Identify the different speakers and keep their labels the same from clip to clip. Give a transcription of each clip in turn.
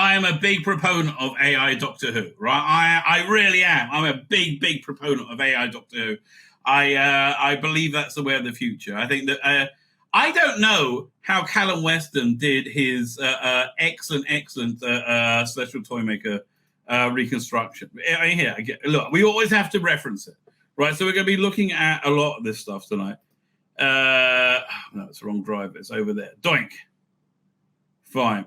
Speaker 1: I am a big proponent of AI Doctor Who, right? I really am. I'm a big proponent of AI Doctor Who. I believe that's the way of the future. I think that I don't know how Callum Weston did his excellent Celestial Toymaker reconstruction. Here, look, we always have to reference it, right? So we're going to be looking at a lot of this stuff tonight. No, it's the wrong drive. It's over there. Doink. Fine.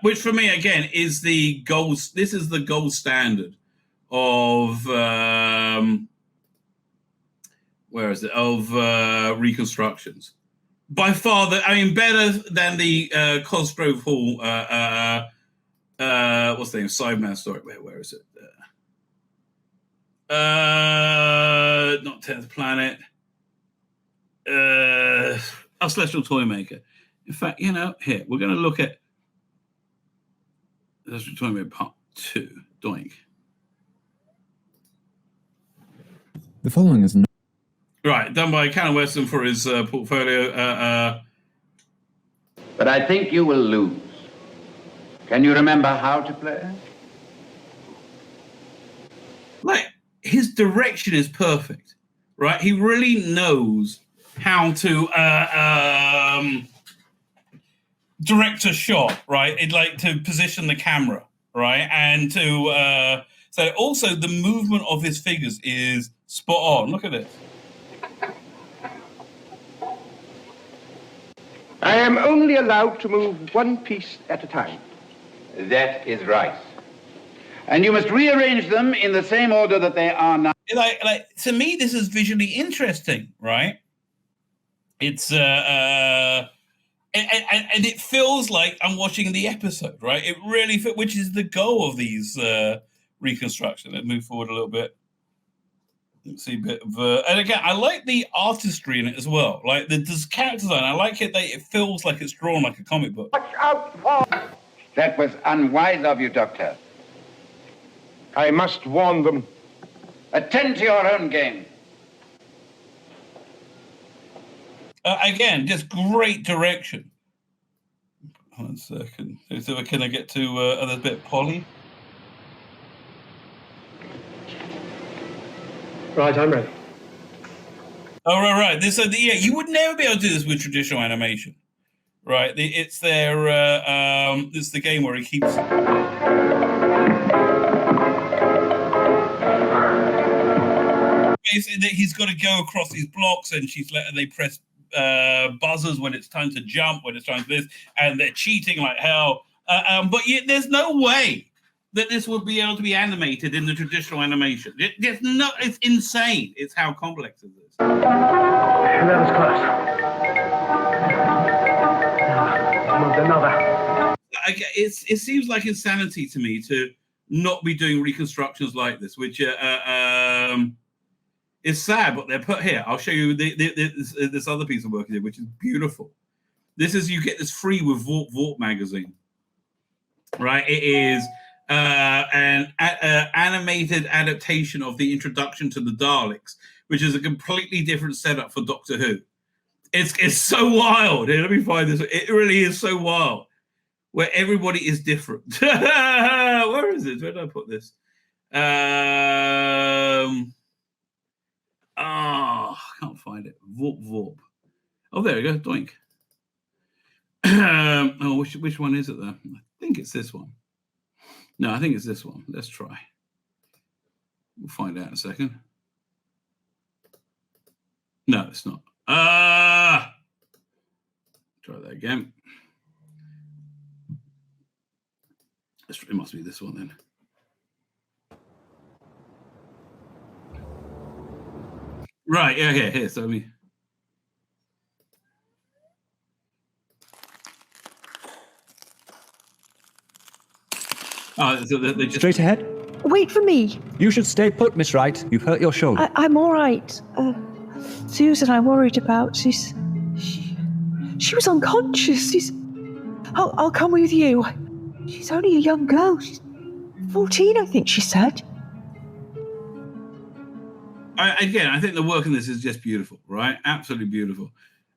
Speaker 1: Which for me, again, is the gold. This is the gold standard of where is it? Of reconstructions. By far, better than the Cosgrove Hall. What's the name? Sideman story. Where is it? Not 10th Planet. A Celestial Toymaker. In fact, here, we're going to look at Celestial Toymaker Part 2. Doink.
Speaker 2: The following is not.
Speaker 1: Right, done by Callum Weston for his portfolio.
Speaker 3: But I think you will lose. Can you remember how to play?
Speaker 1: Like, his direction is perfect, right? He really knows how to direct a shot, right? It like to position the camera, right? And to so also the movement of his figures is spot on. Look at this.
Speaker 4: I am only allowed to move one piece at a time.
Speaker 3: That is right. And you must rearrange them in the same order that they are now.
Speaker 1: Like to me, this is visually interesting, right? It's and it feels like I'm watching the episode, right? It really which is the goal of these reconstructions. Let's move forward a little bit. Let's see a bit of and again, I like the artistry in it as well. Like this character design, I like it that it feels like it's drawn like a comic book.
Speaker 4: Watch out for...
Speaker 3: That was unwise of you, Doctor.
Speaker 4: I must warn them.
Speaker 3: Attend to your own game.
Speaker 1: Again, just great direction. Hold on a second. So can I get to a bit Polly?
Speaker 4: Right, I'm ready.
Speaker 1: Oh, right. This, you would never be able to do this with traditional animation, right? It's their, it's the game where he keeps. Basically, he's got to go across these blocks, and they press buzzers when it's time to jump, when it's time to this, and they're cheating like hell. But yet, there's no way that this would be able to be animated in the traditional animation. It's insane. It's how complex it is.
Speaker 4: That was close. Moved another.
Speaker 1: It seems like insanity to me to not be doing reconstructions like this, which is sad, but they're put here. I'll show you this other piece of work here, which is beautiful. This is, you get this free with Vorp magazine, right? It is an animated adaptation of the introduction to the Daleks, which is a completely different setup for Doctor Who. It's so wild. Here, let me find this. It really is so wild, where everybody is different. Where is it? Where did I put this? I can't find it. Vorp. Oh, there we go. Doink. Which one is it though? I think it's this one. No, I think it's this one. Let's try. We'll find out in a second. No, it's not. Try that again. It must be this one then. Right, yeah, here. So me. Oh, so they just...
Speaker 2: Straight ahead.
Speaker 5: Wait for me.
Speaker 2: You should stay put, Miss Wright. You've hurt your shoulder.
Speaker 5: I'm all right. Susan, I'm worried about. She was unconscious. I'll come with you. She's only a young girl. She's 14, I think she said.
Speaker 1: I think the work in this is just beautiful, right? Absolutely beautiful.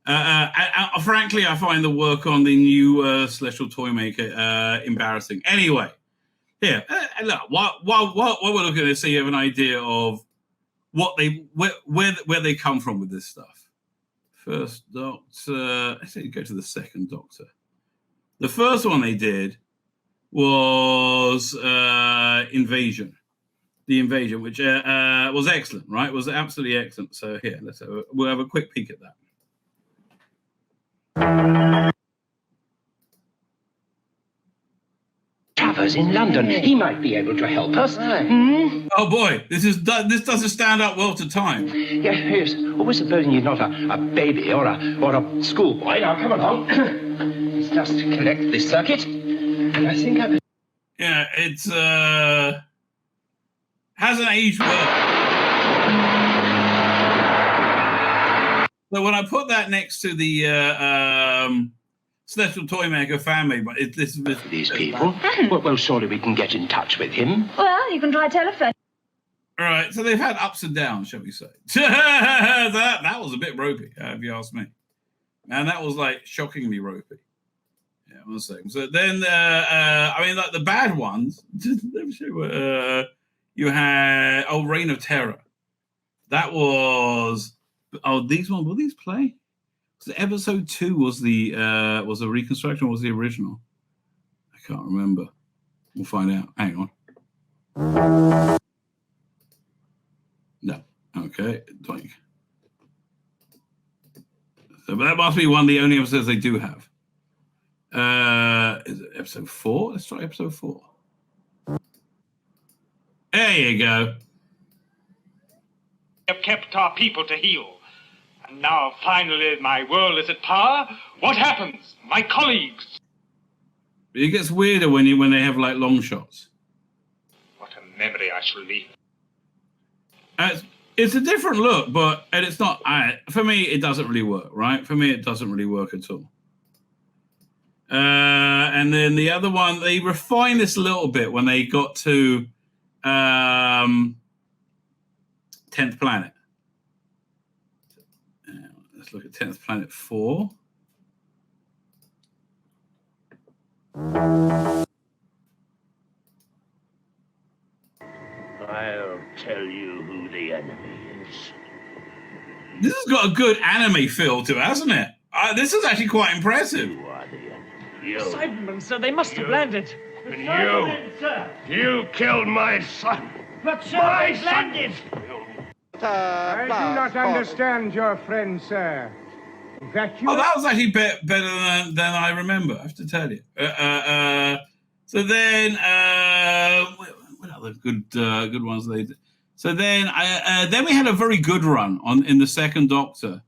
Speaker 1: Frankly, I find the work on the new Celestial Toymaker embarrassing. Anyway, here, look, while we're looking at this, so you have an idea of what where they come from with this stuff. First Doctor, let's go to the second Doctor. The first one they did was Invasion. The Invasion, which was excellent, right? Was absolutely excellent. So here, we'll have a quick peek at that.
Speaker 6: Travers in London. He might be able to help us.
Speaker 1: Oh boy, this doesn't stand up well to time.
Speaker 6: Yes. Always supposing you're not a baby or a schoolboy. Now come along. Let's just connect this circuit. And I think I.
Speaker 1: Yeah, it's hasn't aged well. So when I put that next to the Celestial Toymaker family, but
Speaker 6: These people. Well, surely we can get in touch with him.
Speaker 7: Well, you can try telephone.
Speaker 1: All right, so they've had ups and downs, shall we say? that was a bit ropey, if you ask me. And that was like shockingly ropey. Yeah, one second. So then, I mean, like the bad ones. Let me show you. You had Reign of Terror. That was these ones. Will these play? So episode 2 was the reconstruction or was the original? I can't remember. We'll find out. Hang on. No. Okay. Doink. So that must be one of the only episodes they do have. Is it episode 4? Let's try episode 4. There you go.
Speaker 8: We have kept our people to heal. And now, finally, my world is at par. What happens? My colleagues.
Speaker 1: It gets weirder when they have like long shots.
Speaker 8: What a memory I shall leave.
Speaker 1: It's a different look, and it's not. For me, it doesn't really work. Right? For me, it doesn't really work at all. And then the other one, they refined this a little bit when they got to 10th Planet. Let's look at 10th Planet 4.
Speaker 6: I'll tell you who the enemy is.
Speaker 1: This has got a good anime feel to it, hasn't it? This is actually quite impressive.
Speaker 6: You are the enemy. You.
Speaker 9: Cybermen, sir, they must have landed.
Speaker 6: You killed my son.
Speaker 9: But sir, they've landed.
Speaker 4: I do not understand your friend, sir. That
Speaker 1: was actually better than I remember, I have to tell you. So then, what other good ones they did? So then we had a very good run in the second Doctor,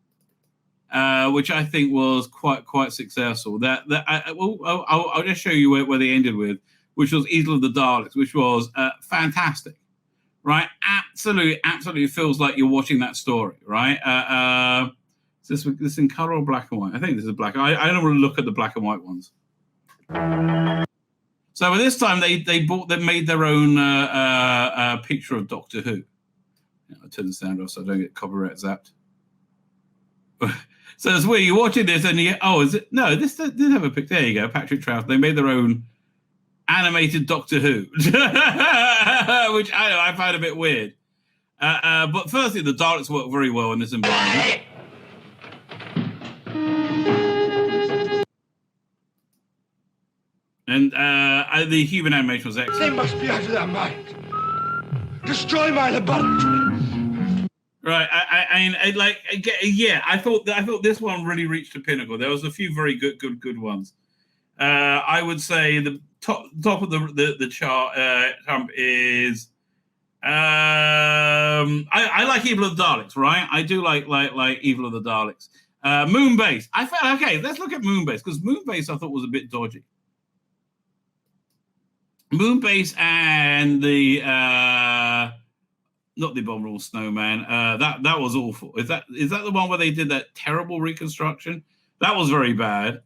Speaker 1: which I think was quite successful. I'll just show you where they ended with, which was Eagle of the Daleks, which was fantastic. Right, absolutely feels like you're watching that story, right? Is this in color or black and white? I think this is black. I don't want to look at the black and white ones. So this time they made their own picture of Doctor Who. I'll turn the sound off so I don't get copyright zapped. So it's weird. You're watching this and is it? No, this didn't have a picture. There you go, Patrick Troughton. They made their own animated Doctor Who, which I find a bit weird. But firstly, the Daleks work very well in this environment. And the human animation was excellent.
Speaker 6: They must be out of their mind. Destroy my laboratory.
Speaker 1: Right. I thought this one really reached a pinnacle. There was a few very good ones. I would say the top of the chart is. I like Evil of the Daleks, right? I do like Evil of the Daleks. Moonbase. I felt okay. Let's look at Moonbase because Moonbase I thought was a bit dodgy. Moonbase and the not the Abominable Snowman. That was awful. Is that the one where they did that terrible reconstruction? That was very bad.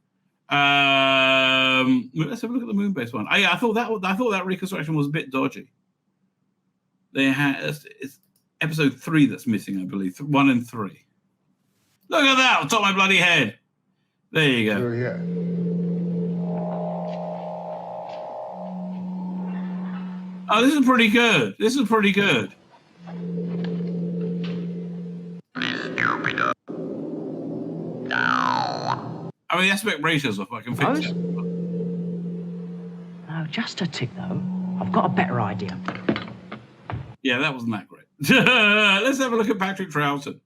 Speaker 1: Let's have a look at the Moonbase one. I thought that reconstruction was a bit dodgy. They had it's episode 3 that's missing, I believe. 1 and 3. Look at that on top of my bloody head. There you go.
Speaker 4: Here.
Speaker 1: Oh, this is pretty good. This is pretty good. I mean, the aspect ratios are fucking fixed.
Speaker 9: No, just a tick, though. I've got a better idea.
Speaker 1: Yeah, that wasn't that great. Let's have a look at Patrick Troughton.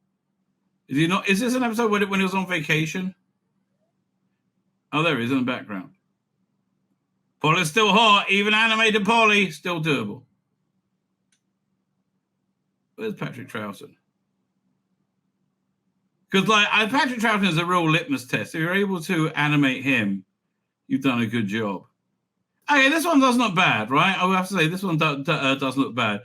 Speaker 1: Is he not? Is this an episode when he was on vacation? Oh, there he is in the background. Polly's still hot. Even animated Polly, still doable. Where's Patrick Troughton? Because Patrick Troughton is a real litmus test. If you're able to animate him, you've done a good job. Okay, this one does not bad, right? I will have to say this one does look bad.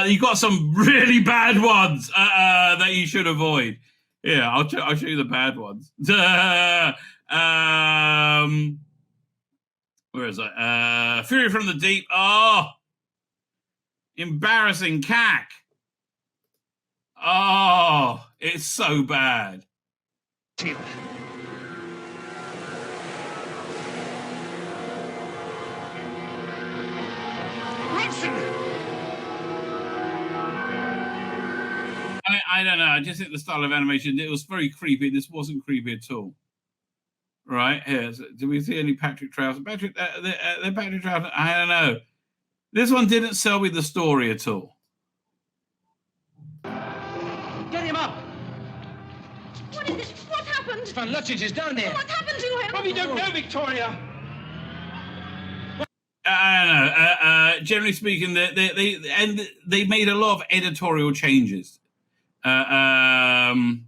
Speaker 1: You got some really bad ones that you should avoid. Yeah, I'll show you the bad ones. Where is that? Fury from the Deep. Oh, embarrassing cack. Oh, it's so bad. I don't know. I just think the style of animation, it was very creepy. This wasn't creepy at all. Right here. So, do we see any Patrick Troughton? Patrick Troughton. I don't know. This one didn't sell me the story at all.
Speaker 6: Get him up!
Speaker 7: What is it? What happened?
Speaker 6: Van Luttich is down there.
Speaker 7: What happened to him?
Speaker 6: Probably don't know, Victoria.
Speaker 1: I don't know. Generally speaking, they made a lot of editorial changes. In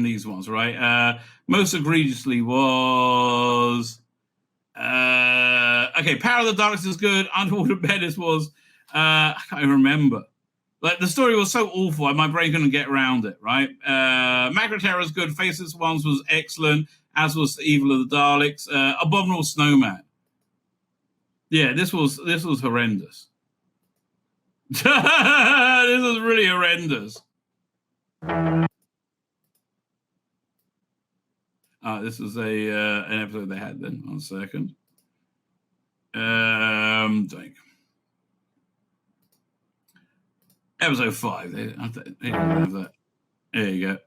Speaker 1: these ones, right? Most egregiously was okay. Power of the Daleks is good. Underwater Menace was I can't even remember. Like the story was so awful, my brain couldn't get around it. Right? Magneterra is good. Faceless Ones was excellent, as was Evil of the Daleks. Abominable Snowman. Yeah, this was horrendous. This is really horrendous. This is an episode they had then. 1 second. Episode 5. They don't have that. There you go.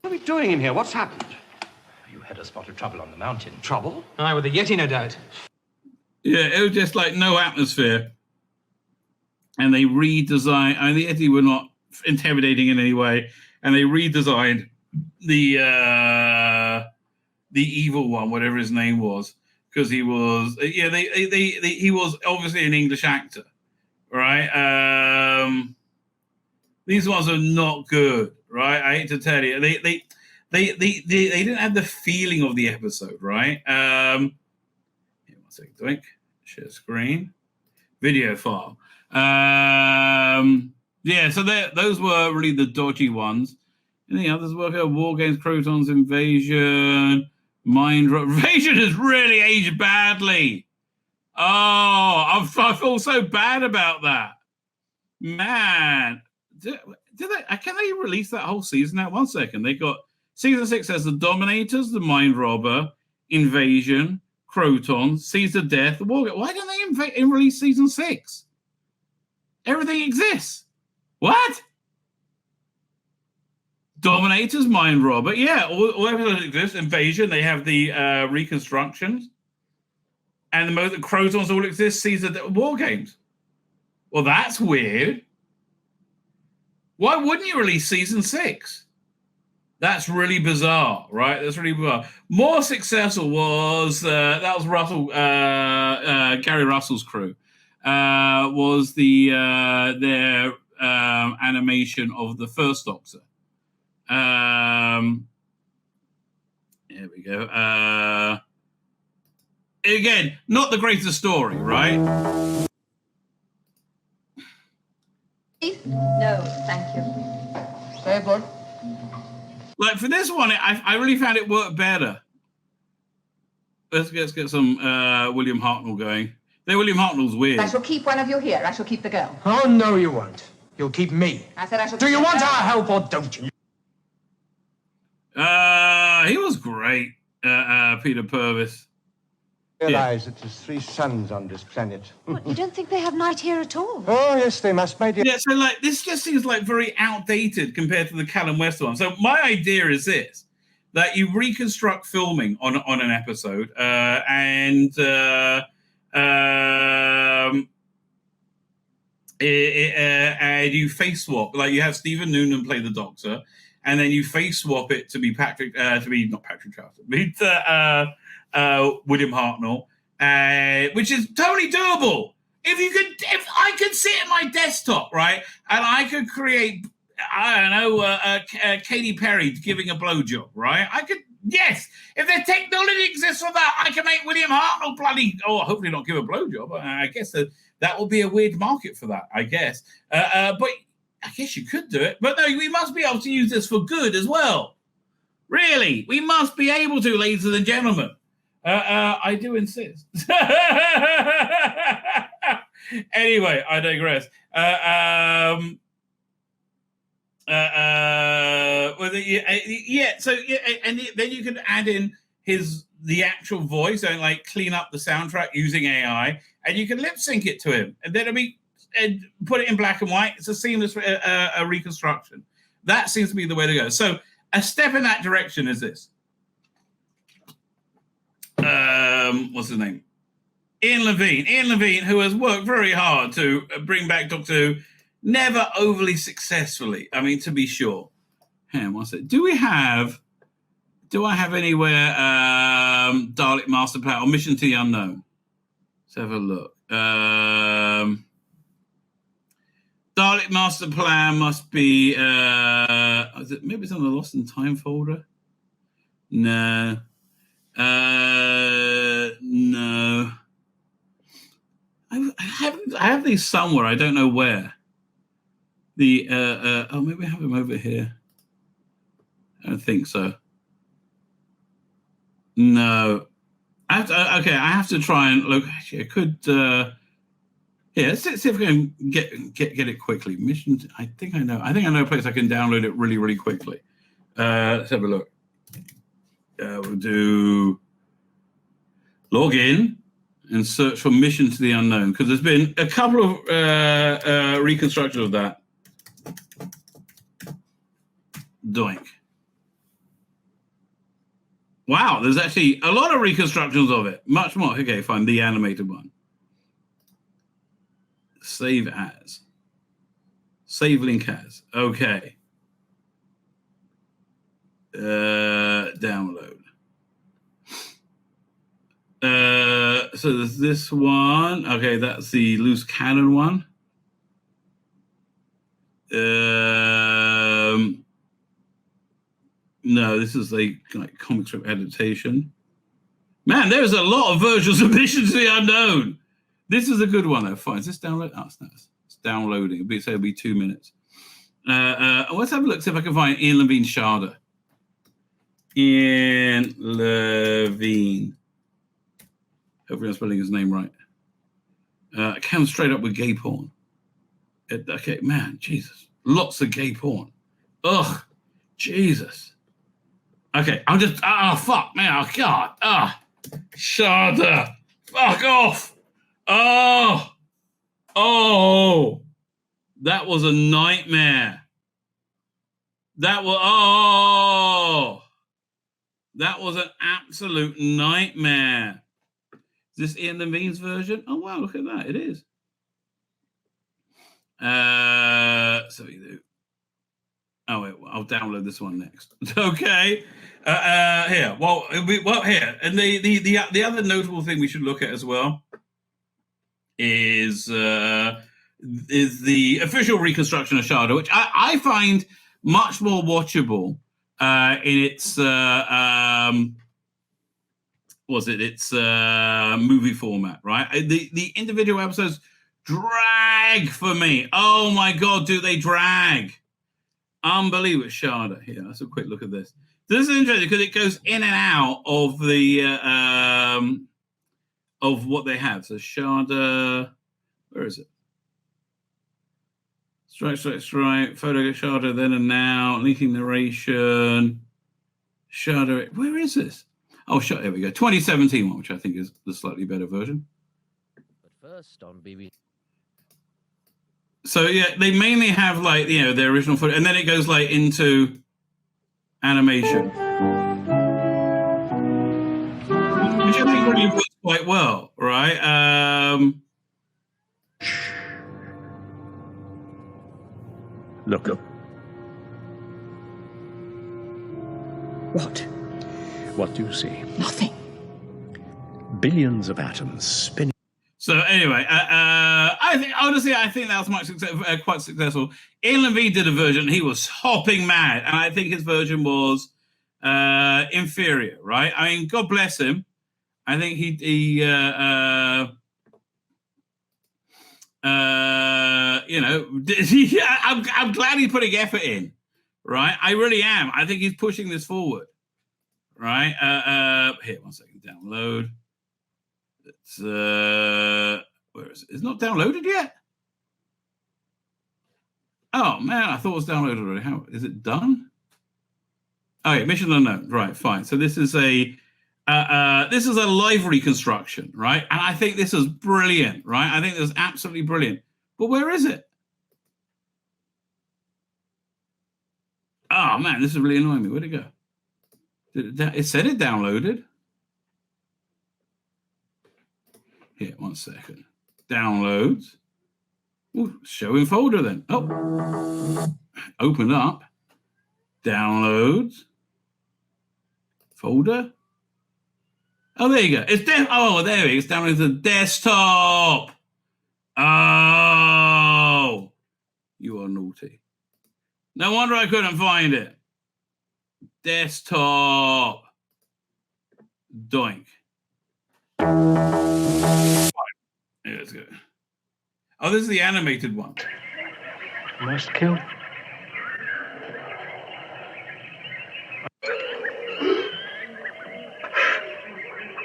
Speaker 6: What are we doing in here? What's happened? You had a spot of trouble on the mountain. Trouble?
Speaker 9: Aye, with the Yeti, no doubt.
Speaker 1: Yeah, it was just like no atmosphere. And they redesigned. I mean, the Yeti were not intimidating in any way, and they redesigned the evil one, whatever his name was, because he was he was obviously an English actor, right? These ones are not good, right? I hate to tell you, they didn't have the feeling of the episode, right? Here, 1 second, doink, share screen, video file. Yeah, so those were really the dodgy ones. And the others were War Games, Crotons, Invasion, Invasion has really aged badly. Oh, I feel so bad about that. Man, can they release that whole season now? 1 second. They got season 6 has the Dominators, the Mind Robber, Invasion, Crotons, Seeds of Death, the War Games. Why don't they release season 6? Everything exists. What? Dominators, Mind Robber. Yeah, all episodes exist. Invasion, they have the Reconstructions. And the Crotons all exist. Caesar War Games. Well, that's weird. Why wouldn't you release season 6? That's really bizarre, right? That's really bizarre. More successful was that was Russell, Gary Russell's crew. Was their animation of the first Doctor. Here we go. Again, not the greatest story, right?
Speaker 7: No, thank you.
Speaker 6: Very good.
Speaker 1: Like for this one, I really found it worked better. Let's get some William Hartnell going. William Hartnell's weird.
Speaker 7: I shall keep one of you here. I shall keep the girl.
Speaker 6: Oh, no, you won't.
Speaker 9: You'll keep me.
Speaker 7: I said I should.
Speaker 9: Do you want our help or don't you?
Speaker 1: He was great, Peter Purvis.
Speaker 4: Realize that there's 3 suns on this planet.
Speaker 7: What, you don't think they have night here at all?
Speaker 4: Oh, yes, they must, my dear.
Speaker 1: Yeah, so like this just seems like very outdated compared to the Callum West one. So my idea is this: that you reconstruct filming on an episode, and you face swap. Like you have Stephen Noonan play the Doctor, and then you face swap it to be not Patrick Troughton, William Hartnell, which is totally doable. If I could sit at my desktop, right, and I could create, I don't know, Katy Perry giving a blowjob, right? I could, yes. If the technology exists for that, I can make William Hartnell hopefully not give a blowjob. I guess that will be a weird market for that, I guess. But I guess you could do it. But no, we must be able to use this for good as well. Really, we must be able to, ladies and gentlemen. I do insist. Anyway, I digress. And then you can add in the actual voice and like clean up the soundtrack using AI, and you can lip sync it to him, and then and put it in black and white. It's a seamless reconstruction. That seems to be the way to go. So a step in that direction is this. What's his name? Ian Levine, who has worked very hard to bring back Doctor Who, never overly successfully. I mean, to be sure. Hang on, what's it? Do I have anywhere Dalek Master Plan or Mission to the Unknown? Let's have a look. Dalek Master Plan must be maybe it's on the Lost in Time folder. No. No. I have these somewhere. I don't know where. Maybe I have them over here. I don't think so. No. I have to try and look. Actually, I could. Let's see if we can get it quickly. Mission. I think I know a place I can download it really, really quickly. Let's have a look. We'll do log in and search for Mission to the Unknown, because there's been a couple of reconstructions of that. Doink. Wow, there's actually a lot of reconstructions of it. Much more. Okay, fine. The animated one. Save as. Save link as. Okay. Download. So there's this one. Okay, that's the loose cannon one. No, this is like comic strip adaptation. Man, there's a lot of versions of Mission to the Unknown. This is a good one though. Fine. Is this download? Oh, it's downloading. It'll be 2 minutes. Let's have a look, see if I can find Ian Levine Sharda. Ian Levine. Hopefully I'm spelling his name right. Comes straight up with gay porn. Okay, man, Jesus. Lots of gay porn. Ugh, Jesus. Okay, I'm just, fuck, man, oh, God. Sharda. Fuck off. Oh. That was a nightmare. That was an absolute nightmare. Is this Ian Levine's version? Oh, wow, look at that. It is. So we do. Oh, wait, I'll download this one next. Okay. Here. Here. And the other notable thing we should look at as well is the official reconstruction of Sharda, which I find much more watchable in its movie format, right? The individual episodes drag for me. Oh my God, do they drag? Unbelievable. Sharda. Here, let's have a quick look at this. This is interesting because it goes in and out of the of what they have. So Sharda, where is it? Strike. Photo Sharda then and now. Linking narration. Sharda. Where is this? Oh, there we go. 2017 one, which I think is the slightly better version.
Speaker 10: But first on BBC.
Speaker 1: So yeah, they mainly have like their original footage, and then it goes like into animation, which I think really works quite well, right?
Speaker 6: Look.
Speaker 5: What?
Speaker 6: What do you see?
Speaker 5: Nothing.
Speaker 6: Billions of atoms spinning.
Speaker 1: So anyway, I think that was quite successful. Ian Levine did a version. He was hopping mad, and I think his version was inferior. Right? I mean, God bless him. I think I'm glad he's putting effort in. Right? I really am. I think he's pushing this forward. Right? Here, 1 second. Download. It's where is it? It's not downloaded yet. Oh man, I thought it was downloaded already. How is it done? Oh yeah, mission unknown. Right, fine. So this is a live reconstruction, right? And I think this is brilliant, right? I think this is absolutely brilliant. But where is it? Oh man, this is really annoying me. Where'd it go? It said it downloaded. Here, 1 second. Downloads. Ooh, show in folder then. Oh, open up. Downloads. Folder. Oh, there you go. It's there it is. Downloads the desktop. Oh, you are naughty. No wonder I couldn't find it. Desktop. Doink. Yeah, let's go. Oh, this is the animated one.
Speaker 6: Must kill.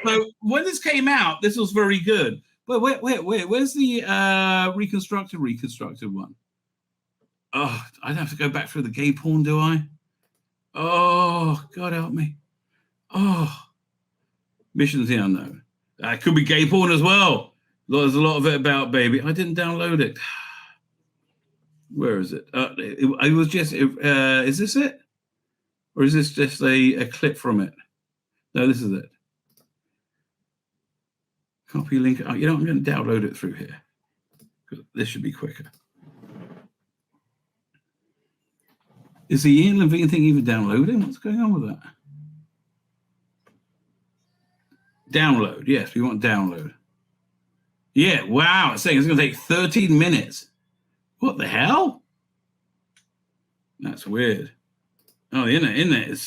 Speaker 1: So when this came out, this was very good. But where's the reconstructed one? Oh, I'd have to go back through the gay porn, do I? Oh, God help me. Oh, Missions the Unknown. That could be gay porn as well. There's a lot of it about baby. I didn't download it. Where is it? It was just. Is this it, or is this just a clip from it? No, this is it. Copy link. Oh, you know, I'm going to download it through here. This should be quicker. Is the Ian Levine thing even downloading? What's going on with that? Download. Yes, we want download. Yeah, wow. It's saying it's going to take 13 minutes. What the hell? That's weird. Oh, the internet is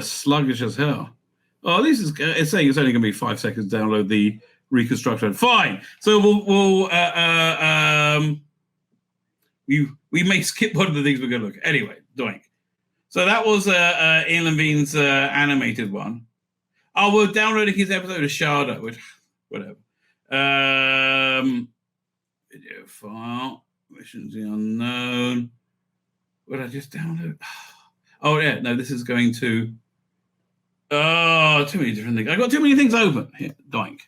Speaker 1: sluggish as hell. Oh, this is. It's saying it's only going to be 5 seconds to download the reconstruction. Fine. So we may skip one of the things we're going to look at. Anyway, doink. So that was Ian Levine's animated one. Oh, we're downloading his episode of Sharda, which, whatever. Video file, Missions the Unknown. What did I just download? Oh, yeah, no, this is going to. Oh, too many different things. I got too many things open. Here, doink.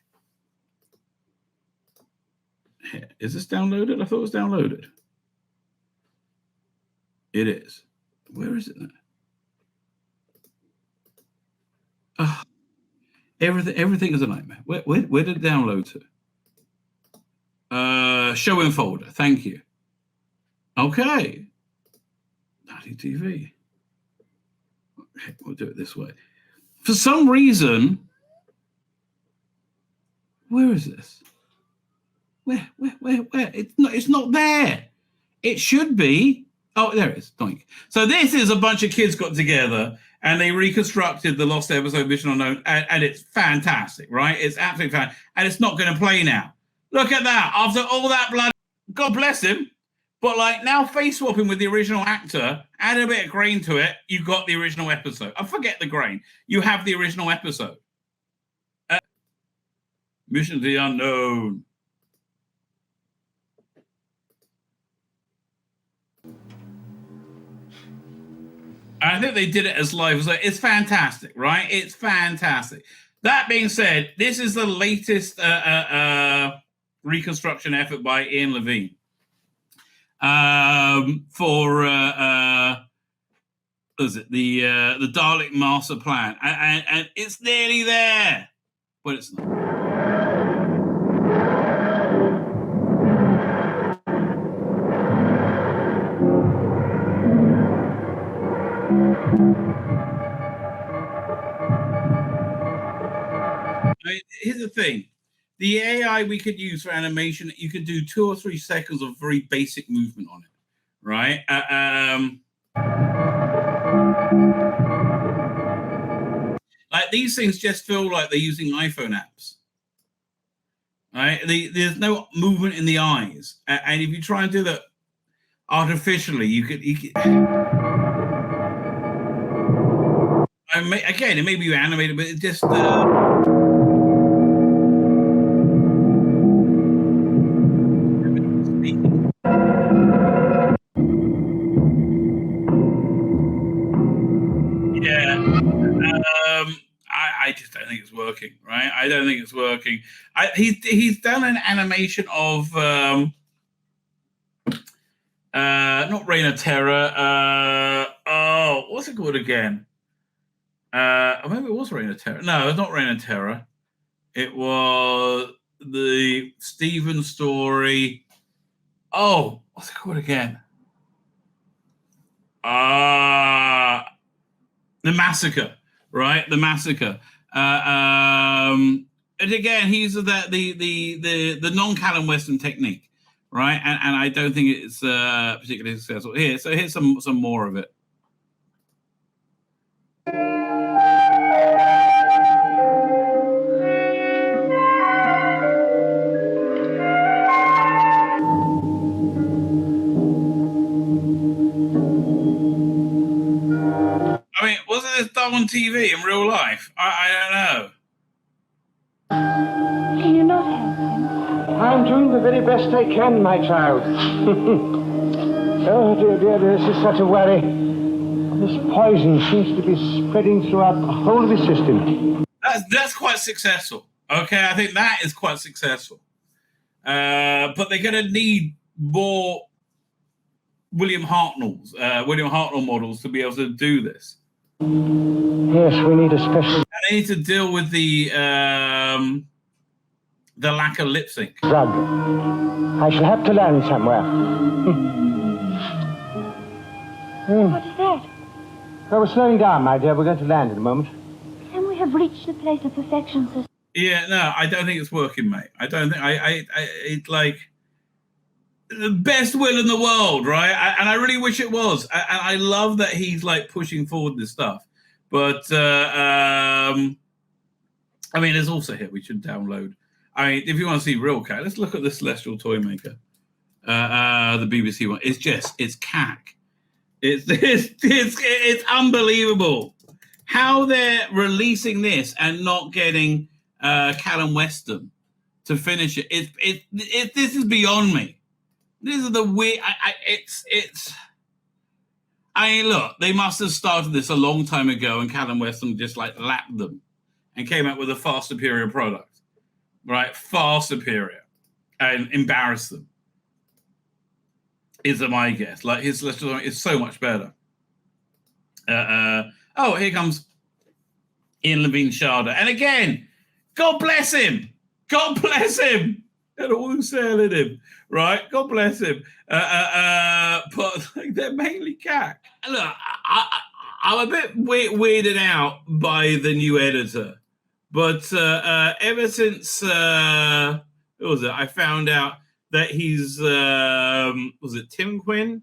Speaker 1: Here, is this downloaded? I thought it was downloaded. It is. Where is it now? Oh, everything is a nightmare. Where did it download to? Show in folder. Thank you. Okay. Bloody TV. We'll do it this way. For some reason, where is this? Where? It's not there. It should be. Oh, there it is. Doink. So this is a bunch of kids got together and they reconstructed the lost episode Mission Unknown, and it's fantastic, right? It's absolutely fantastic. And it's not going to play now. Look at that. After all that blood, God bless him. But like now face swapping with the original actor, add a bit of grain to it, you got the original episode. I forget the grain. You have the original episode. Mission to the Unknown. I think they did it as live. It's fantastic, right? It's fantastic. That being said, this is the latest reconstruction effort by Ian Levine for what is it, the Dalek master plan, and it's nearly there, but it's not. Here's the thing. The AI we could use for animation, you could do 2 or 3 seconds of very basic movement on it, right? Like these things just feel like they're using iPhone apps, right? There's no movement in the eyes. And if you try and do that artificially, you could again, it may be animated, but it just... I just don't think it's working, right? I don't think it's working. He's done an animation of not Reign of Terror. What's it called again? Maybe it was Reign of Terror. No, it's not Reign of Terror. It was the Stephen story. Oh, what's it called again? The Massacre. Right, the Massacre, and again, he's the non-Callum Weston technique, right? And I don't think it's particularly successful here. So here's some more of it. I mean, wasn't this done on TV in real life? I don't know.
Speaker 4: Can you not help him? I'm doing the very best I can, my child. Oh, dear, this is such a worry. This poison seems to be spreading throughout the whole of the system.
Speaker 1: That's quite successful. Okay, I think that is quite successful. But they're going to need more William Hartnell models to be able to do this.
Speaker 4: Yes, we need a special...
Speaker 1: And they need to deal with the lack of lip sync.
Speaker 4: Drug. I shall have to land somewhere.
Speaker 7: What is that?
Speaker 4: Well, we're slowing down, my dear. We're going to land in a moment.
Speaker 7: Can we have reached the place of perfection, sister?
Speaker 1: Yeah, no, I don't think it's working, mate. I don't think... it's like... the best will in the world, right? And I really wish it was. And I love that he's like pushing forward this stuff. But I mean, there's also here we should download. I mean, if you want to see real cat, let's look at the Celestial Toy Maker, the BBC one. It's cack. It's unbelievable how they're releasing this and not getting Callum Weston to finish it. This is beyond me. These are the weird. I mean, look, they must have started this a long time ago, and Callum Weston just like lapped them and came out with a far superior product, right? Far superior, and embarrassed them. Is my guess. Like his list is so much better. Oh, here comes Ian Levine Sharda, and again, God bless him. God bless him. And all who sail in him, right? God bless him. But like, they're mainly cack. Look, I'm a bit weirded out by the new editor, but ever since what was it? I found out that he's was it Tim Quinn?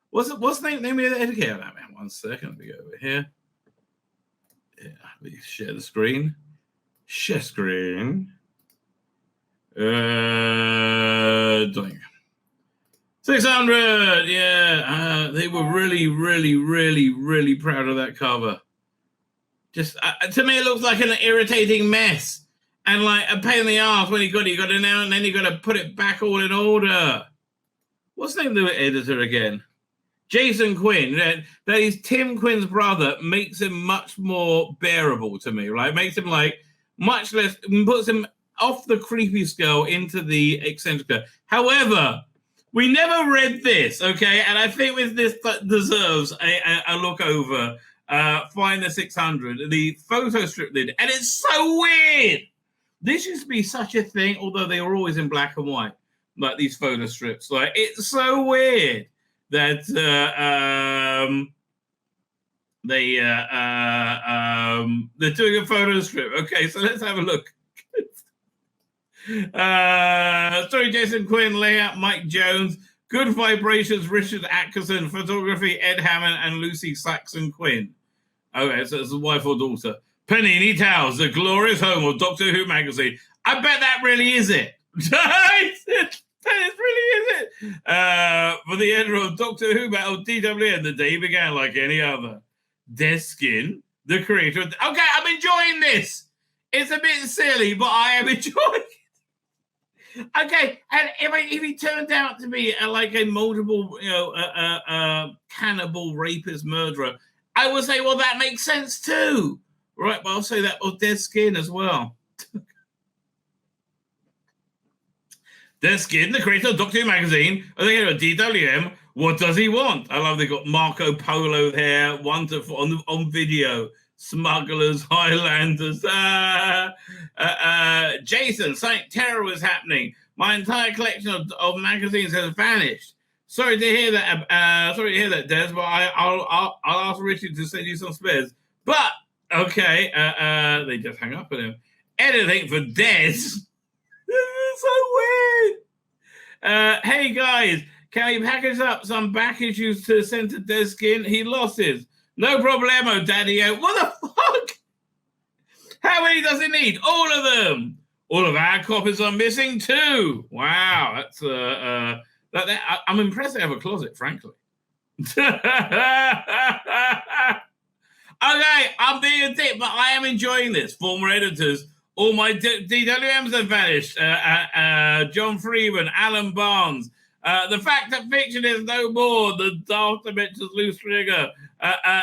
Speaker 1: What's the name of the editor? Oh, man, 1 second. Let me go over here. Yeah, let me share the screen. Share screen. Doing 600. Yeah, they were really, really, really, really proud of that cover. Just to me, it looks like an irritating mess and like a pain in the ass when you got to now and then you got to put it back all in order. What's the name of the editor again? Jason Quinn, that is Tim Quinn's brother, makes him much more bearable to me, right? Makes him like much less, puts him off the creepy scale into the eccentric. However, we never read this, okay? And I think this deserves a look over. Find the 600, the photo strip did, and it's so weird. This used to be such a thing, although they were always in black and white, like these photo strips. Like, it's so weird that they're doing a photo strip. Okay, so let's have a look. Story Jason Quinn, layout Mike Jones, good vibrations Richard Atkinson, photography Ed Hammond and Lucy Saxon Quinn. Okay, so it's a wife or daughter. Panini Towels, the glorious home of Doctor Who magazine. I bet that really is it. That really is it. For the editor of Doctor Who Battle DWM, the day began like any other. Deskin, the creator of... Okay, I'm enjoying this. It's a bit silly, but I am enjoying it. Okay, and if he turned out to be like a multiple, cannibal, rapist, murderer, I would say, well, that makes sense too. Right, but I'll say that of Deskin as well. Deskin, the creator of Doctor Who magazine, the editor of DWM, what does he want? I love they got Marco Polo there, on video. Smugglers, Highlanders. Jason, something terrible is happening. My entire collection of magazines has vanished. Sorry to hear that. Des. But I'll ask Richard to send you some spares. But okay, they just hang up on him. Anything for Des. This is so weird. Hey guys, can we package up some back issues to send to Deskin? He lost his. No problemo, Daddy-O. What the fuck? How many does it need? All of them. All of our copies are missing too. Wow, that's I'm impressed they have a closet, frankly. Okay, I'm being a dick, but I am enjoying this. Former editors, all my DWMs have vanished. John Freeman, Alan Barnes. The fact that fiction is no more. The Dark Dimensions loose trigger.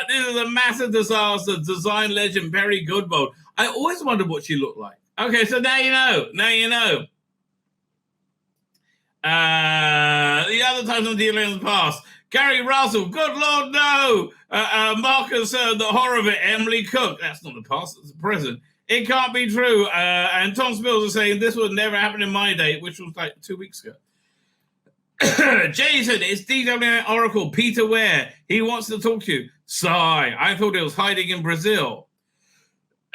Speaker 1: This is a massive disaster. Design legend Perry Goodbold. I always wondered what she looked like. Okay, so now you know. Now you know. The other times I'm dealing in the past. Gary Russell. Good Lord, no. Marcus, the horror of it. Emily Cook. That's not the past. It's the present. It can't be true. And Tom Spills is saying this would never happen in my day, which was like 2 weeks ago. Jason, it's DWM Oracle, Peter Ware. He wants to talk to you. Sigh. I thought he was hiding in Brazil.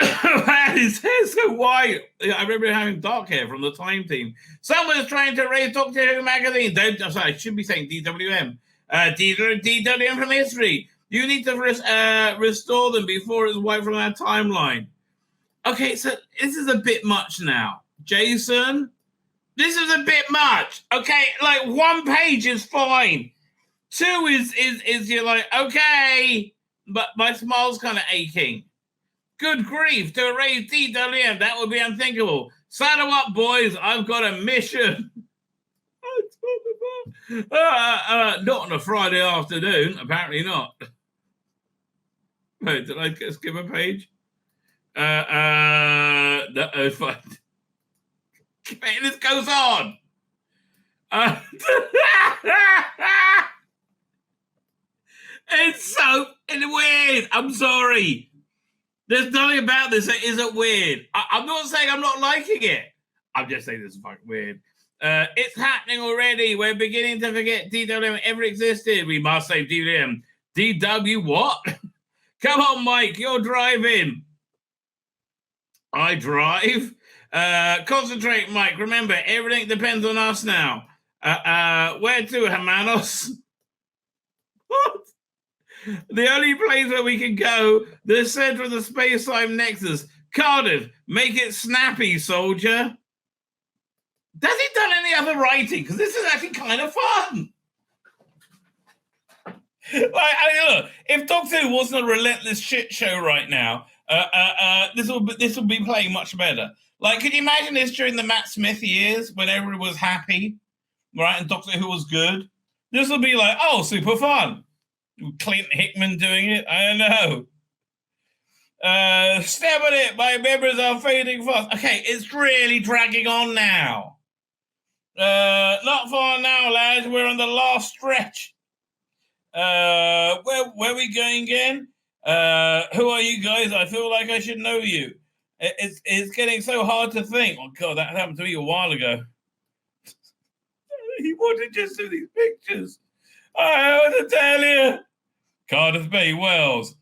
Speaker 1: Man, his hair's so white. I remember having dark hair from the Time team. Someone's trying to raise Doctor Who magazine. I should be saying DWM. DWM from history. You need to restore them before it's wiped from our timeline. Okay, so this is a bit much now. Jason, this is a bit much. Okay, like 1 page is fine. 2 is you're like, okay, but my smile's kind of aching. Good grief, to erase DWM, that would be unthinkable. Saddle up, boys, I've got a mission. Not on a Friday afternoon, apparently not. Wait, did I skip a page? No, fine. This goes on. It's so weird. I'm sorry. There's nothing about this that isn't weird. I'm not saying I'm not liking it. I'm just saying this is fucking weird. It's happening already. We're beginning to forget DWM ever existed. We must save DWM. DW what? Come on, Mike. You're driving. I drive. Concentrate, Mike. Remember, everything depends on us now. Where to, Hermanos? What? The only place where we can go, the center of the space-time nexus. Cardiff, make it snappy, soldier. Has he done any other writing? Because this is actually kind of fun. Look, if Doctor Who wasn't a relentless shit show right now, this will be playing much better. Like, could you imagine this during the Matt Smith years when everyone was happy, right, and Doctor Who was good? This will be like, oh, super fun. Clint Hickman doing it. I don't know. Stab at it. My memories are fading fast. Okay, it's really dragging on now. Not far now, lads. We're on the last stretch. Where are we going again? Who are you guys? I feel like I should know you. It's getting so hard to think. Oh God, that happened to me a while ago. He wanted just to these pictures. I want to tell you. Cardiff Bay, Wales.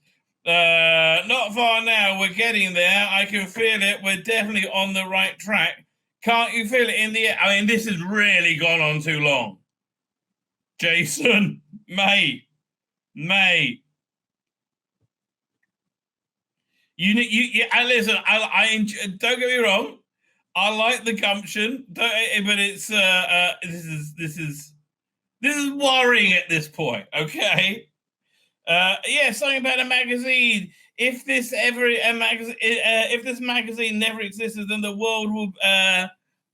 Speaker 1: Not far now. We're getting there. I can feel it. We're definitely on the right track. Can't you feel it in the air? I mean, this has really gone on too long. Jason, mate. You listen. Don't get me wrong. I like the gumption, but it's this is worrying at this point. Okay. Yeah, something about a magazine. If this magazine never existed, then the world will,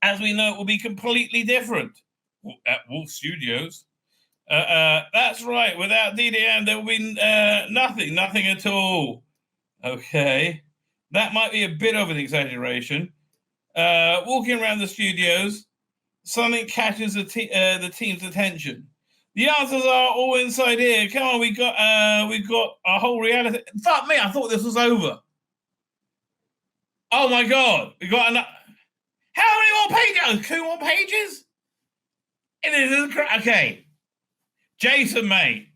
Speaker 1: as we know it, will be completely different. At Wolf Studios. That's right. Without DDM, there will be nothing at all. Okay, that might be a bit of an exaggeration. Walking around the studios, something catches the team's attention. The answers are all inside here. Come on, we've got a whole reality. Fuck me, I thought this was over. Oh my God, we got enough. How many more pages? 2 more pages? Okay. Jason, mate.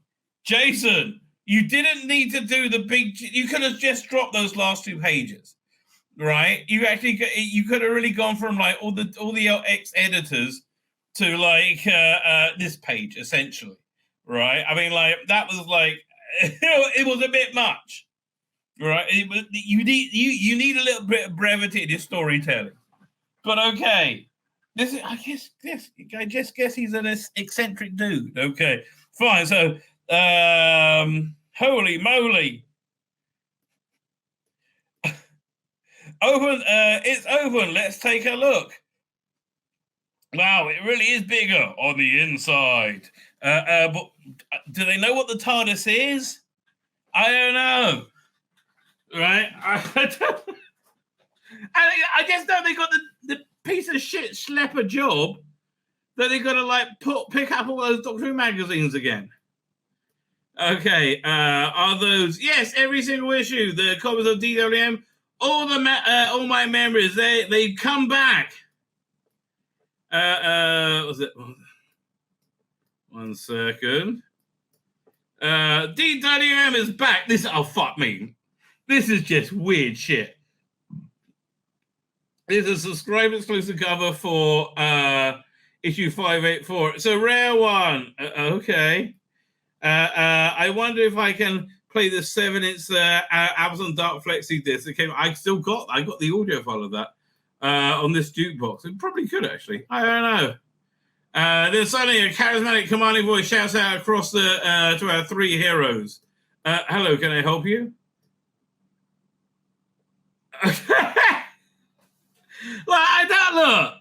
Speaker 1: Jason, you didn't need to do the big. You could have just dropped those last 2 pages, right? You could have really gone from like all the ex-editors to like this page essentially, right? I mean, like that was like it was a bit much, right? You need a little bit of brevity in your storytelling, but okay. I just guess he's an eccentric dude. Okay, fine. So, holy moly! Open. It's open. Let's take a look. Wow, it really is bigger on the inside. But do they know what the TARDIS is? I don't know. Right? I just know they got the piece of shit schlepper job that they got to like pick up all those Doctor Who magazines again. Okay, are those? Yes, every single issue. The copies of DWM, all my memories. They come back. Was it? 1 second. DWM is back. Oh fuck me. This is just weird shit. There's a subscriber exclusive cover for issue 584. It's a rare one. Okay. I wonder if I can play the 7-inch Amazon Dark Flexi disc. I got the audio file of that on this jukebox. It probably could actually. I don't know. There's suddenly a charismatic commanding voice shouts out across to our 3 heroes. Hello, can I help you? Look,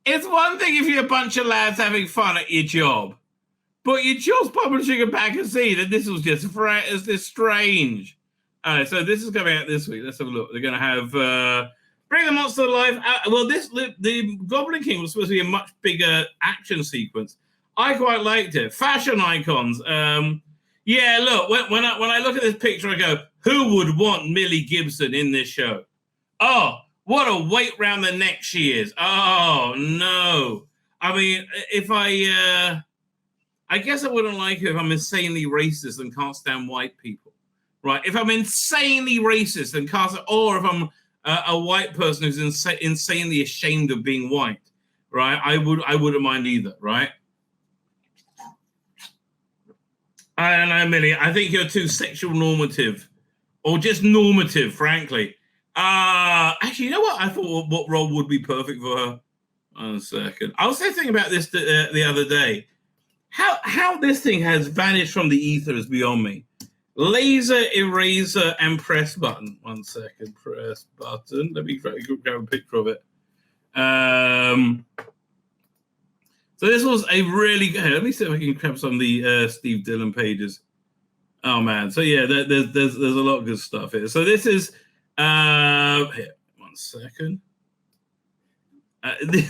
Speaker 1: it's one thing if you're a bunch of lads having fun at your job, but you're just publishing a magazine, and this was just strange. So this is coming out this week. Let's have a look. They're going to have Bring the Monster to Life. The Goblin King was supposed to be a much bigger action sequence. I quite liked it. Fashion icons. Yeah, look, when I look at this picture, I go, who would want Millie Gibson in this show? Oh, what a weight round the neck she is. Oh, no. I mean, if I guess I wouldn't like her if I'm insanely racist and can't stand white people, right? If I'm insanely racist and can't, or if I'm a white person who's insanely ashamed of being white, right? I wouldn't mind either, right? I don't know, Millie. I think you're too sexual normative, or just normative, frankly. Actually, you know what? I thought what role would be perfect for her. 1 second. I was thinking about this the other day. How this thing has vanished from the ether is beyond me. Laser, eraser, and press button. 1 second. Press button. Let me grab a picture of it. So this was a really good. Let me see if I can grab some of the Steve Dillon pages. Oh man, so yeah, there's a lot of good stuff here. So this is here, 1 second. It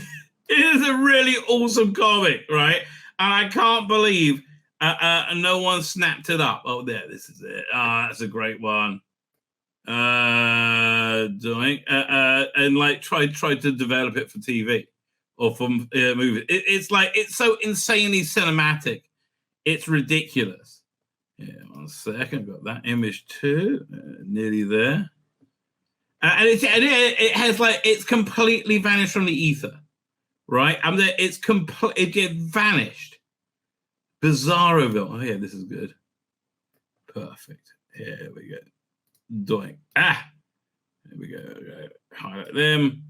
Speaker 1: is a really awesome comic, right? And I can't believe no one snapped it up. Oh, there, this is it. That's a great one. Doing and like tried to develop it for TV or for movies. It's like it's so insanely cinematic. It's ridiculous. Yeah, 1 second. Got that image too. Nearly there. And it has like it's completely vanished from the ether, right? And it's it vanished. Bizarreville. Oh yeah, this is good. Perfect. Here we go. Doink. There we go. Highlight them.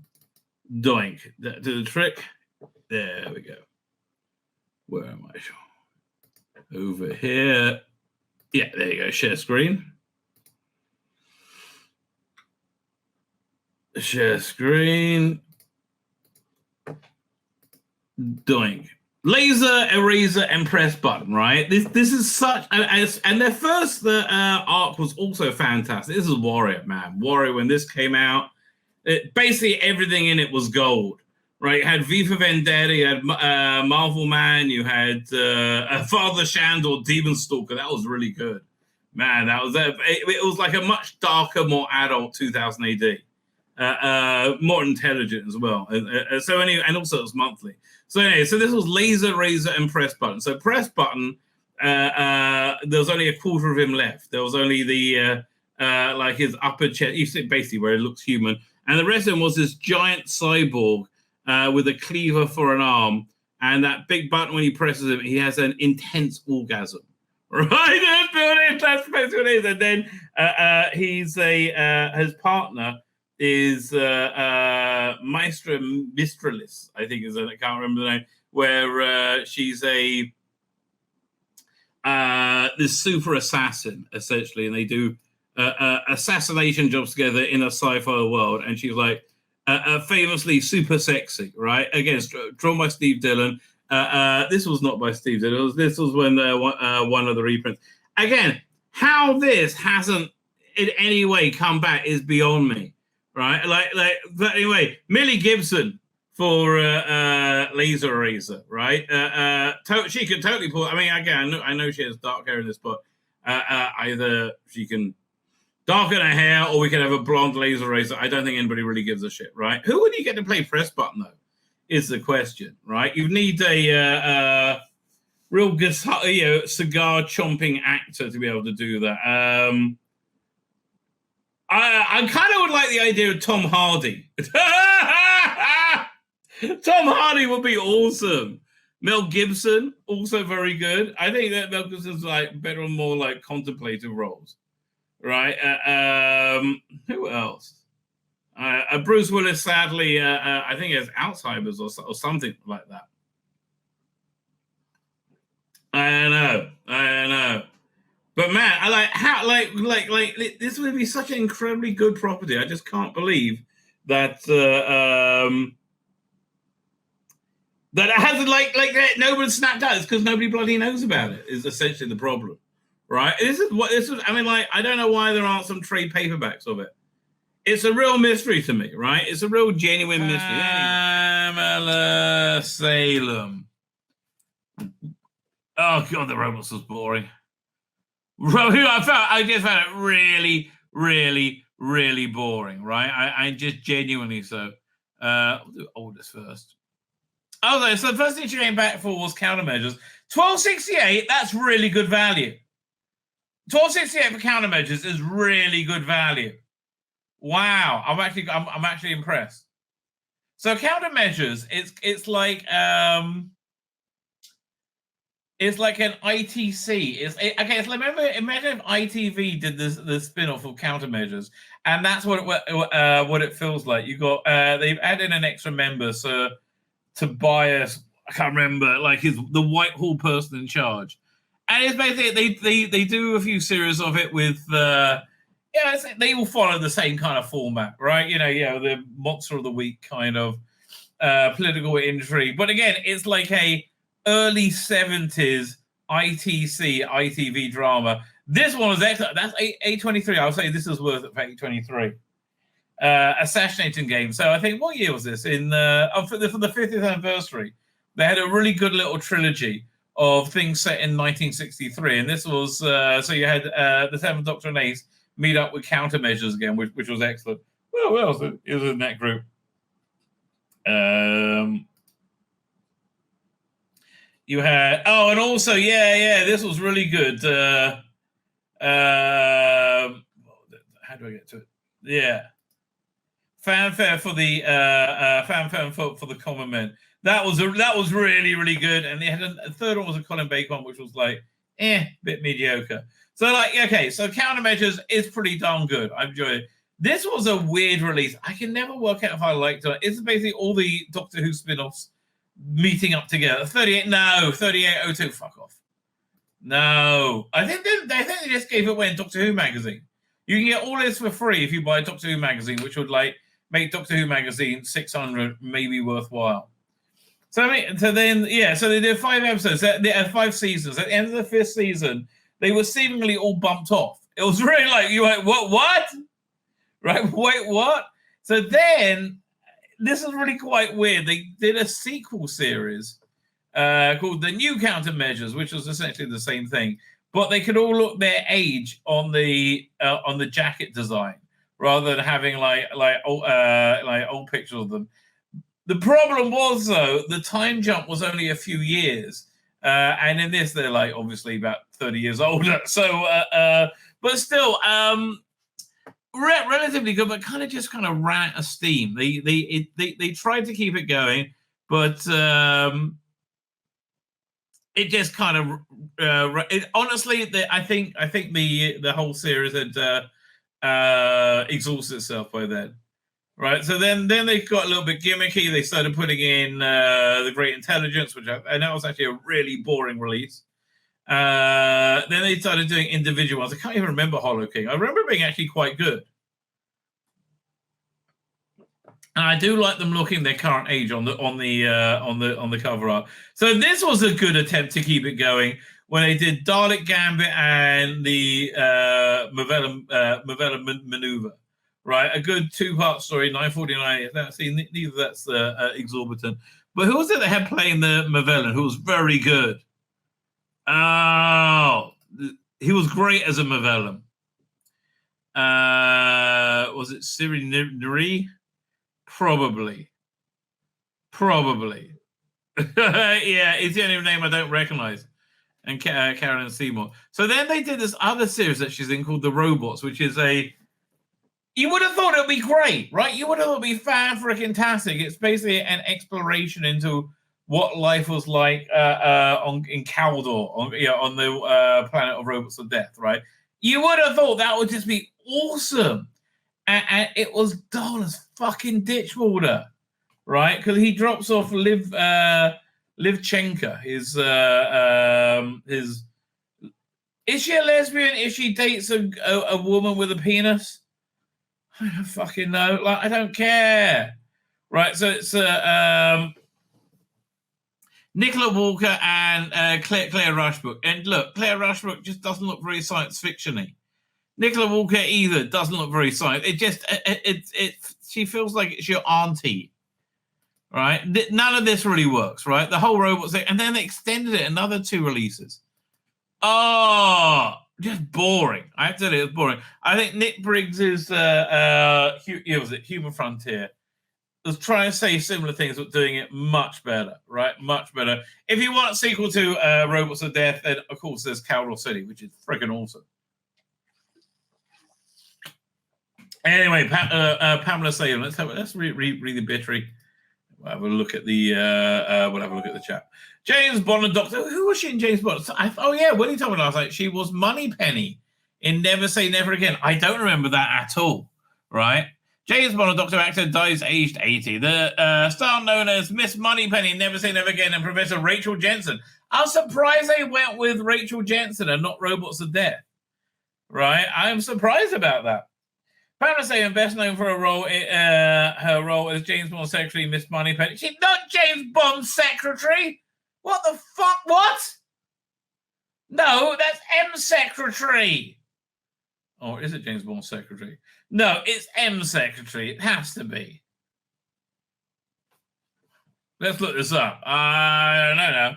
Speaker 1: Doink. That do the trick. There we go. Where am I? Over here. Yeah, there you go. Share screen. Share screen. Doink. Laser, eraser, and press button, right? This is such, and their first arc was also fantastic. This is Warrior, man. Warrior, when this came out, basically everything in it was gold, right? You had V for Vendetta, you had Marvel Man, you had Father Shandor, Demon Stalker. That was really good, man. That was it was like a much darker, more adult 2000 AD. More intelligent as well. So anyway, and also it was monthly. So anyway, so this was laser, razor, and press button. So press button, there was only a quarter of him left. There was only the like his upper chest, you see basically where it looks human, and the rest of him was this giant cyborg with a cleaver for an arm, and that big button when he presses it, he has an intense orgasm. Right, that's basically what it is. And then he's his partner is Maestra Mistralis, I think is, I can't remember the name, where she's a this super assassin essentially, and they do assassination jobs together in a sci-fi world, and she's like famously super sexy, right? Again, drawn by Steve Dillon. This was not by Steve Dillon. This was when one of the reprints. Again, how this hasn't in any way come back is beyond me. Right, but anyway, Millie Gibson for Laser Eraser, right? She can totally pull. I mean, again, I know she has dark hair in this, but either she can darken her hair, or we can have a blonde Laser Eraser. I don't think anybody really gives a shit, right? Who would you get to play press button though? Is the question, right? You need a real guitar, cigar chomping actor to be able to do that. I kind of would like the idea of Tom Hardy. Tom Hardy would be awesome. Mel Gibson, also very good. I think that Mel Gibson's like better and more like contemplative roles, right? Who else? Bruce Willis, sadly, I think he has Alzheimer's or something like that. I know. But man, I like how like this would be such an incredibly good property. I just can't believe that that it hasn't like that nobody snapped out. It's because nobody bloody knows about it. Is essentially the problem, right? This is. I mean, like I don't know why there aren't some trade paperbacks of it. It's a real mystery to me, right? It's a real genuine mystery. Pamela Salem. Oh god, the robots was boring. I just found it really, really, really boring, right? I just genuinely so. I'll do oldest first. Okay, so the first thing she came back for was countermeasures. 1268, that's really good value. 1268 for countermeasures is really good value. Wow, I'm actually impressed. So countermeasures, it's like it's like an ITC. Okay. So imagine if ITV did the spin-off of Countermeasures, and that's what it feels like. You got they've added an extra member, so Tobias, I can't remember, like the Whitehall person in charge, and it's basically they do a few series of it with they all follow the same kind of format, right? The Monster of the Week kind of political intrigue. But again, it's like a early 70s ITV drama. This one was excellent. That's A23. I'll say this is worth it for A23. Assassination Game. So I think, what year was this? For the 50th anniversary, they had a really good little trilogy of things set in 1963. And this was, so you had the Seventh Doctor and Ace meet up with countermeasures again, which was excellent. Well, what else is in that group? You had, and also, this was really good. How do I get to it? Yeah. Fanfare for the for the common men. That was really, really good. And they had a third one was a Colin Bacon, which was like bit mediocre. So so Countermeasures is pretty darn good. I enjoyed it. This was a weird release. I can never work out if I liked it. It's basically all the Doctor Who spin-offs meeting up together. 3802. Fuck off. No. I think they just gave it away in Doctor Who magazine. You can get all this for free if you buy Doctor Who magazine, which would make Doctor Who magazine $600 maybe worthwhile. So they did 5 episodes. They had 5 seasons. At the end of the 5th season, they were seemingly all bumped off. It was really like you went, what? Right? Wait, what? So then, this is really quite weird. They did a sequel series called The New Countermeasures, which was essentially the same thing, but they could all look their age on the jacket design rather than having like old pictures of them. The problem was, though, the time jump was only a few years, and in this they're like obviously about 30 years older. So, but still, relatively good, but kind of ran out of steam. They tried to keep it going, but it just kind of honestly, I think the whole series had exhausted itself by then. Right, so then they got a little bit gimmicky. They started putting in the Great Intelligence, which I know was actually a really boring release. Then they started doing individual ones. I can't even remember Hollow King. I remember it being actually quite good. And I do like them looking their current age on the cover art. So this was a good attempt to keep it going when they did Dalek Gambit and the Mavella Maneuver. Right, a good 2-part story, 949. See, neither that's exorbitant. But who was it that had playing the Mavellan who was very good? Oh, he was great as a Mavellan. Was it Siri Nuri? Probably. Yeah, it's the only name I don't recognize. And Carolyn Seymour. So then they did this other series that she's in called The Robots, which is you would have thought it would be great, right? You would have thought it would be fan-freaking-tastic. It's basically an exploration into what life was like in Kaldor, on the planet of Robots of Death, right? You would have thought that would just be awesome. And it was dull as fucking ditch water, right? Because he drops off Livchenka, his is she a lesbian if she dates a woman with a penis? I don't fucking know. Like, I don't care. Right, so it's Nicola Walker and Claire Rushbrook. And look, Claire Rushbrook just doesn't look very science fiction-y. Nicola Walker either doesn't look very science. It just, she feels like it's your auntie. Right? None of this really works, right? The whole robot thing. And then they extended it another 2 releases. Oh, just boring. I have to say, it's boring. I think Nick Briggs is Human Frontier was trying to say similar things, but doing it much better, right? Much better. If you want a sequel to Robots of Death, then of course there's Kaldor City, which is freaking awesome. Anyway, Pamela Salem. Let's read the obituary. We'll have a look at the chat. James Bond and Doctor. Who was she in James Bond? Willie told me last night she was Moneypenny in Never Say Never Again. I don't remember that at all. Right? James Bond, a Doctor actor, dies aged 80. The star known as Miss Moneypenny in Never Say Never Again and Professor Rachel Jensen. I'm surprised they went with Rachel Jensen and not Robots of Death. Right? I'm surprised about that. Pamela Salem, best known for her role as James Bond secretary, Miss Moneypenny. She's not James Bond's secretary. What the fuck? What? No, that's M secretary. Or is it James Bond's secretary? No, it's M secretary. It has to be. Let's look this up. I don't know.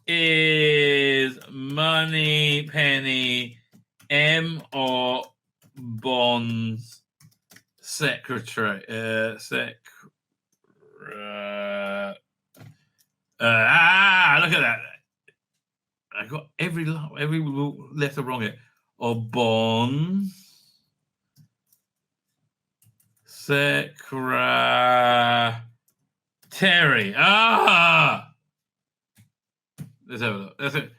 Speaker 1: Is Moneypenny M or Bond's secretary? Look at that. I got every letter wrong here. Or Bond's secretary. Let's have a look. That's it.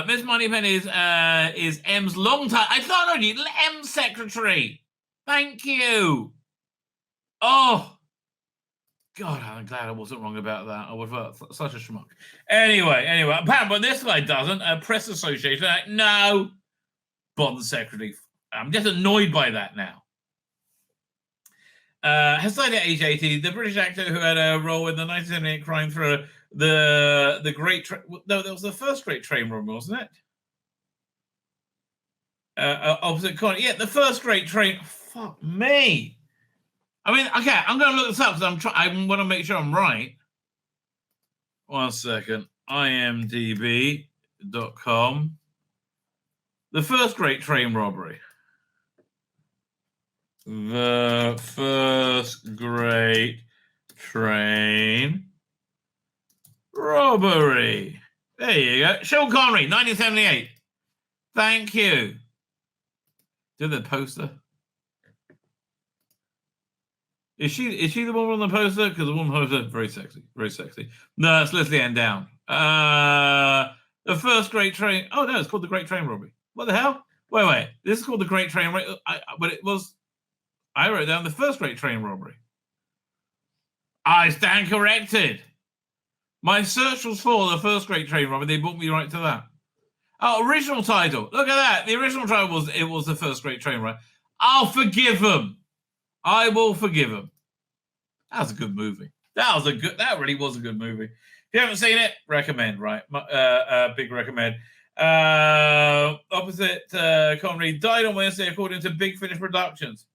Speaker 1: Miss Moneypenny is M's long time. I thought you M secretary. Thank you. Oh, God, I'm glad I wasn't wrong about that. I was such a schmuck. Anyway, but this guy doesn't. Press Association. No, Bond secretary. I'm just annoyed by that now. Has died at age 80. The British actor who had a role in the 1978 crime thriller the great that was the first great train robbery, wasn't it? Opposite corner. Yeah, the first great train. Fuck me. I mean, okay, I'm going to look this up because I want to make sure I'm right. 1 second. IMDb.com. The first great train robbery. The first great train robbery. There you go. Sean Connery, 1978. Thank you. Do the poster. Is she the woman on the poster? Because the woman on the poster, very sexy. Very sexy. No, it's Leslie Ann Down. The first great train. Oh, no, it's called the Great Train Robbery. What the hell? Wait. This is called the Great Train Robbery. But it was... I wrote down the first great train robbery. I stand corrected. My search was for the first great train robbery. They brought me right to that. Oh, original title. Look at that. The original title was the first great train robbery. I'll forgive them. I will forgive them. That was a good movie. That really was a good movie. If you haven't seen it, recommend, right? Big recommend. Opposite Connery died on Wednesday according to Big Finish Productions.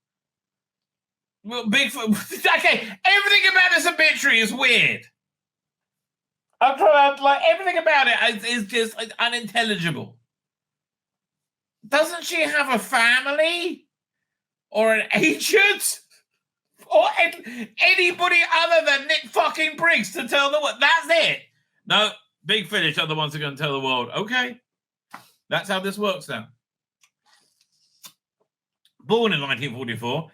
Speaker 1: Well, okay, everything about this obituary is weird. I'm trying to, everything about it is just unintelligible. Doesn't she have a family? Or an agent? Or anybody other than Nick fucking Briggs to tell the world? That's it. No, Big Finish are the ones who are going to tell the world. Okay. That's how this works now. Born in 1944,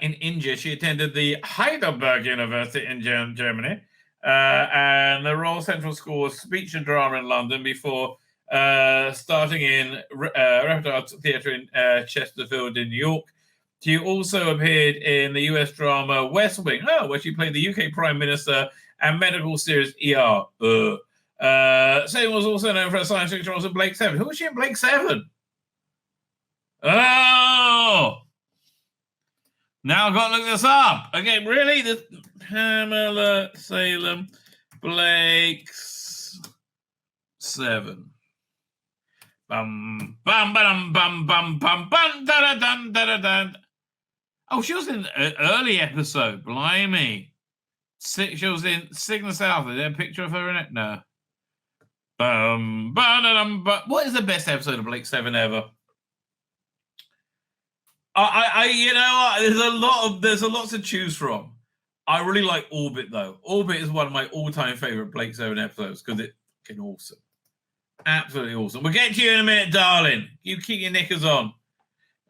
Speaker 1: in India, she attended the Heidelberg University in Germany and the Royal Central School of Speech and Drama in London before starting in Repertoire Theatre in Chesterfield in New York. She also appeared in the US drama West Wing, where she played the UK Prime Minister and medical series ER. Salem was also known for her science fiction roles in Blake 7. Who was she in Blake 7? Oh! Now I've got to look this up. Okay, really? This Pamela Salem, Blake 7. Bum bum bum bum bum bum bum da da da da. Oh, she was in an early episode. Blimey. She was in Signal South. Is there a picture of her in it? No. What is the best episode of Blake 7 ever? There's a lot to choose from. I really like Orbit though. Orbit is one of my all-time favorite Blake 7 episodes because it's fucking awesome. Absolutely awesome. We'll get to you in a minute, darling. You keep your knickers on.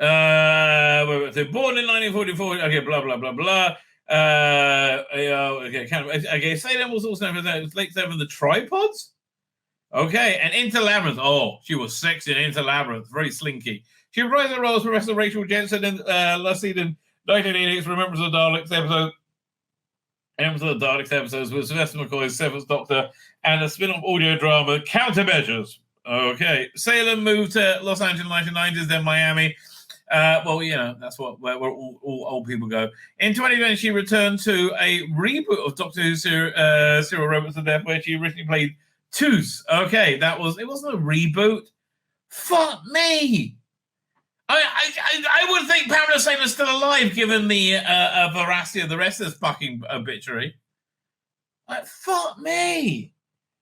Speaker 1: So born in 1944. Okay, blah blah blah blah. Okay. Salem was also known for Blake 7, the Tripods. Okay, and Into Labyrinth. Oh, she was sexy in Into Labyrinth. Very slinky. She reprised her role as Professor Rachel Jensen in last season 1988's Remembrance of the Daleks episode. Remembrance of the Daleks episodes with Sylvester McCoy's Seventh Doctor and a spin-off audio drama, Countermeasures. Okay. Salem moved to Los Angeles in the 1990s, then Miami. Well, that's where all old people go. In 2020, she returned to a reboot of Doctor Who Serial Robots of Death, where she originally played Tooth. Okay, it wasn't a reboot. Fuck me. I would think Pamela Salem is still alive, given the veracity of the rest of this fucking obituary. Like, fuck me.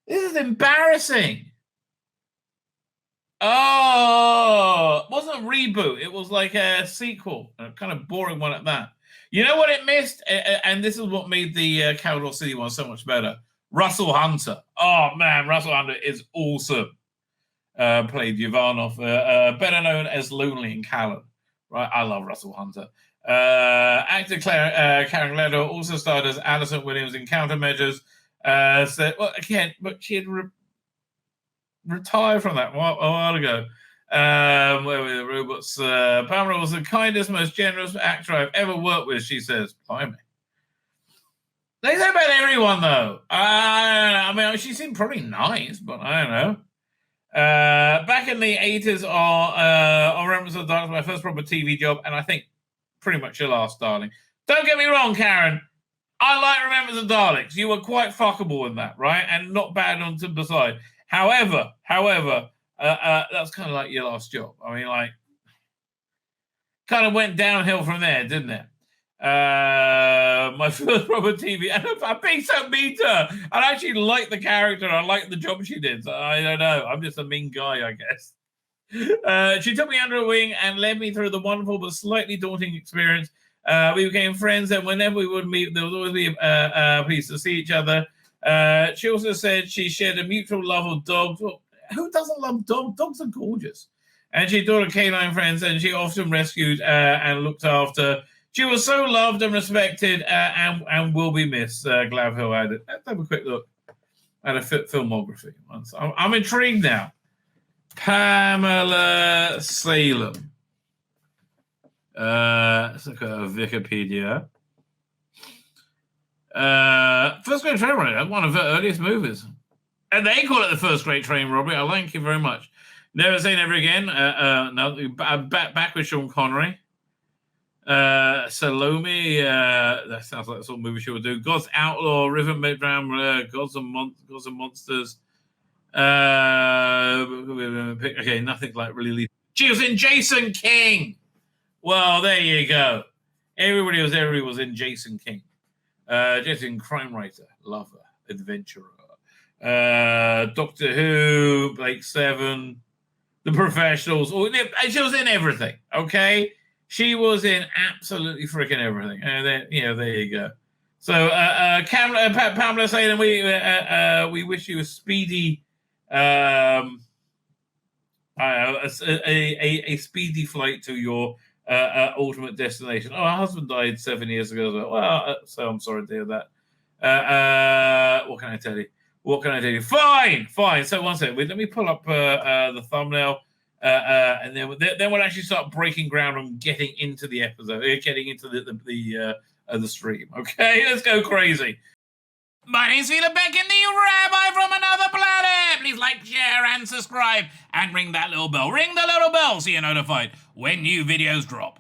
Speaker 1: This is embarrassing. Oh, it wasn't a reboot. It was like a sequel, a kind of boring one at that. You know what it missed? And this is what made the Caldor City one so much better. Russell Hunter. Oh, man, Russell Hunter is awesome. Played Ivanov, better known as Lonely in Callan. Right, I love Russell Hunter. Actor Karen Gledo also starred as Alison Williams in Countermeasures. But she had retired from that a while ago. Where were the robots? Pamela was the kindest, most generous actor I've ever worked with, she says. Blimey. They say about everyone, though. I mean, she seemed probably nice, but I don't know. Back in the 80s, on Remembrance of the Daleks, my first proper TV job, and I think pretty much your last, darling. Don't get me wrong, Karen. I like Remembrance of the Daleks. You were quite fuckable in that, right? And not bad on the side. However, that's kind of like your last job. I mean, like, kind of went downhill from there, didn't it? My first proper TV, and I'm being so mean to her. I actually like the character. I like the job she did. So I don't know. I'm just a mean guy, I guess. She took me under her wing and led me through the wonderful but slightly daunting experience. We became friends, and whenever we would meet, there would always be pleased to see each other. She also said she shared a mutual love of dogs. Well, who doesn't love dogs? Dogs are gorgeous. And she adored her canine friends, and she often rescued and looked after. She was so loved and respected and will be missed, Glavhill added. Let's have a quick look at a filmography. I'm intrigued now. Pamela Salem. Let's look at her Wikipedia. First Great Train Robbery, one of her earliest movies. And they call it the First Great Train Robbery. I thank you very much. Never Say Never Again. Back with Sean Connery. Salome, that sounds like the sort of movie she would do. God's Outlaw, River Midram, Gods and Monsters. Okay, nothing like really. She was in Jason King. Well, there you go. Everybody was in Jason King. Jason, crime writer, lover, adventurer. Doctor Who, Blake Seven, The Professionals. She was in everything. Okay. She was in absolutely freaking everything. There you go. So, Pamela Salem, we wish you a speedy, a speedy flight to your ultimate destination. Oh, her husband died 7 years ago as well. Well, so I'm sorry to hear that. What can I tell you? Fine. So one second. Let me pull up the thumbnail. And then we'll actually start breaking ground on getting into the episode, getting into the stream. Okay, let's go crazy. My name's Tzvi Lebetkin, the Rabbi from another planet. Please like, share, and subscribe, and ring that little bell. Ring the little bell so you're notified when new videos drop.